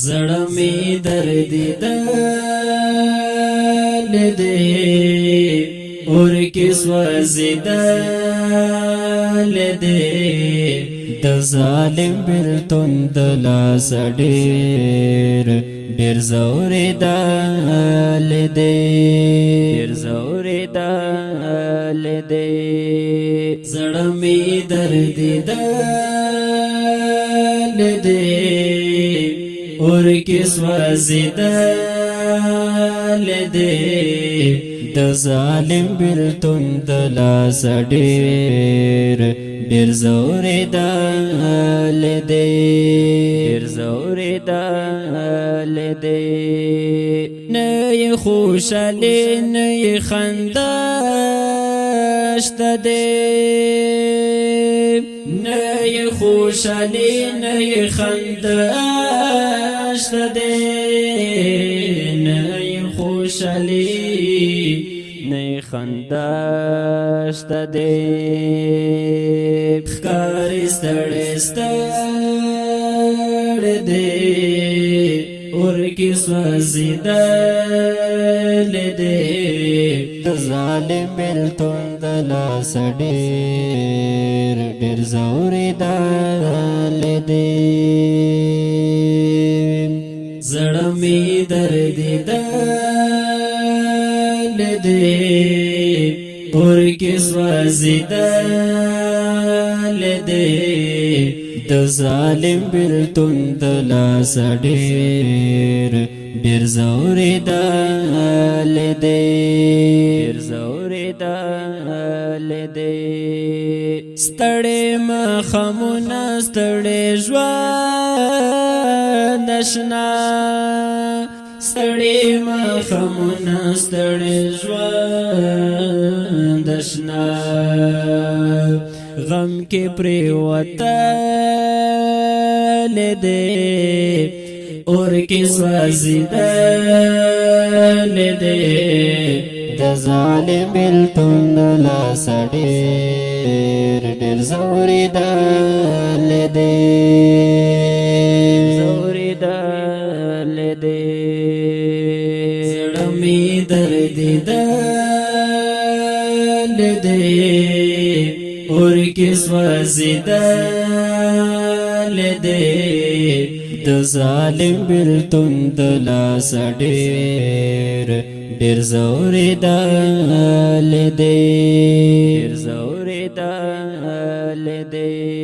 زړه می درد دل دے اور کس وزدل دے د ظالم بلتون دلا سډیر ډیر زور دل دے ډیر زور دل دے زړه می درد دل دے اور کس وزدل دے د ظالم بلتون دلا سډیر ډیر زور دل دے ډیر زور دل دے نه خوشاله نه خنداشت دے نه خوشاله نه خنداشت دے نه خوشاله نه خنداشت دے خکار ستړ دے اور کس وزدل دے ظالم بلتون دلا سډیر ډیر زور دل دے زړه می درد دل دے اور کس وزدل دے د ظالم بلتون دلا سډیر ډیر زور دل دے ډیر زور دل دے ستړې مخمونه ستړې ژوند نشنا ستړې مخمونه ستړې ژوند نشنا غم کې پریوتل دے اور کس وزدل دے د ظالم بلتون دلا سډیر ډیر زور دل دے زور دل دے زړه می درد دل دے اور کس وزدل دے د ظالم بلتون دلا سډیر ډیر زور دل دے ډیر زور دل دے